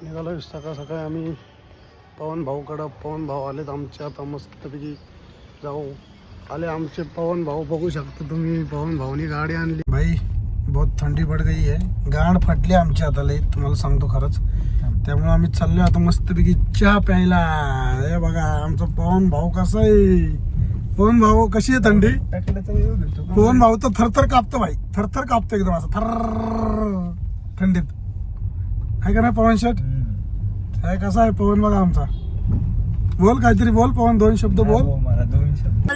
निघालो सकाळ सकाळी आम्ही पवन भाऊकडं. पवन भाऊ आलेत आमच्या, आता मस्तपैकी जाऊ. आले आमचे पवन भाऊ, बघू शकता तुम्ही. पवन भाऊनी गाडी आणली. भाई बहुत थंडी पड गई आहे, गाड फाटली आमची आता लई, तुम्हाला सांगतो खरंच. त्यामुळे आम्ही चाललो आता मस्तपैकी चहा प्यायला. हे बघा आमचा पवन भाऊ कसा आहे. पवन भाऊ कशी आहे थंडी? पवन भाऊ तर थरथर कापतो भाई, थरथर कापतो एकदम असं थर थंडीत, आहे का नाही पवन शेठ? काय कसा आहे पवन बघा आमचा. बोल काहीतरी बोल पवन, दोन शब्द बोल.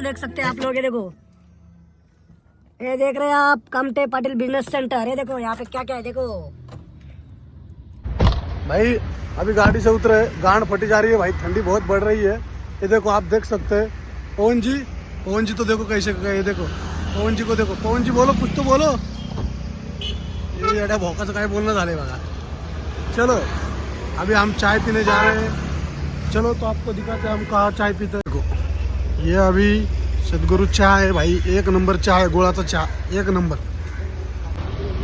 देख सकते हैं आप लोग, ये देखो, ये देख रहे हैं आप कामटे पाटिल बिजनेस सेंटर. ये देखो यहाँ पे क्या क्या है, देखो भाई अभी गाड़ी से उतरे, गांड फटी जा रही है भाई, ठंडी बहुत बढ़ रही है. ये देखो आप देख सकते हैं. पवन जी तो देखो कैसे, ये देखो पवन जी को देखो. पवन जी बोलो, कुछ तो बोलो. ये एड्या भोकाचं काय बोलणं झालंय बघा. चलो अभी हम चाय पीने जा रहे हैं. चलो तो आपको दिखाते हैं हम कहाँ चाय पीते हैं. देखो ये अभी सद्गुरु चहा आहे भाई, एक नंबर चहा आहे, गुळाचा चहा एक नंबर.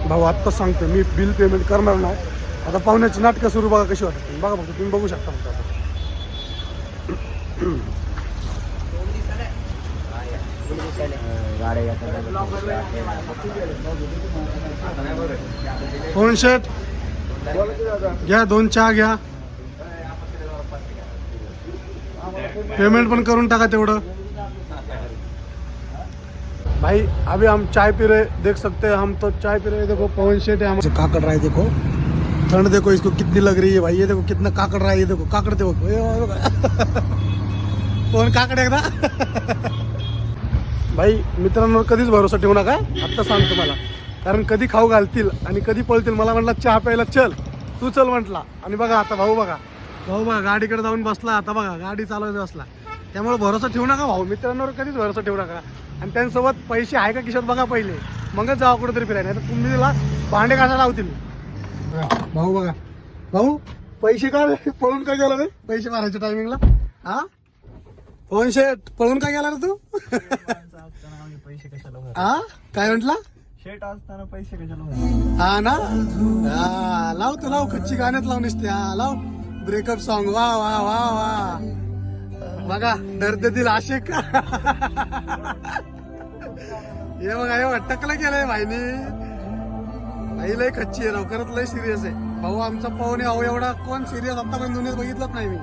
भाऊ आत्ता सांगतो मी, बिल पेमेंट करणार नाही. आता पाहुण्याची नाटकं सुरू बघा कशी वाटत, बघा फक्त तुम्ही बघू शकता फक्त. पवन शेठ घ्या, दोन चहा घ्या, पेमेंट पण करून टाका तेवढं. भाई अभी हम चाय पी रहे, देख सकते हैं हम तो चाय पी रहे. देखो पवन शेठ है हमारे, काकड़ रहा है. देखो ठंड देखो इसको कितनी लग रही है भाई. ये देखो कितना काकड़ रहा है, ये देखो काकड़ देखो. पवन काकड एकदा. भाई मित्रांनो कधीच भरोसा ठेवू नका, आत्ता सांगतो मला, कारण कधी खाऊ घालतील आणि कधी पळतील. मला म्हटलं चहा प्यायला चल, तू चल म्हटला, आणि बघा आता भाऊ बघा गाडीकडे जाऊन बसला. आता बघा गाडी चालवायला बसला. त्यामुळे भरोसा ठेवू नका भाऊ, मित्रांवर कधीच भरोसा ठेवू नका. आणि त्यांच्यासोबत पैसे आहे का किशोर बघा पहिले, मगच जावा कुठेतरी फिरायला, नाही तर तुम्ही तिला भांडे घासायला लावतील. भाऊ बघा, भाऊ पैसे का पळून काय गेला रे पैसे मारायच्या टायमिंगला? हा पवन शेठ पळून काय गेला रे तू? हा काय म्हटला? शेट असताना पैसे कशाला? हा ना, हा लावतो, लाव कच्ची गाण्यात लावून असते. हा लाव ब्रेकअप सॉन्ग. वा वा वा वा बघा, दर्द दिल आशिक. हे बघा, हे टकलं केलंय भाईनी. भाई लय खच्ची आहे, लवकरच लय सिरियस आहे भाऊ आमचा. पाहुणे अहो एवढा कोण सिरियस आतापर्यंत दुनियेत बघितलंच नाही मी.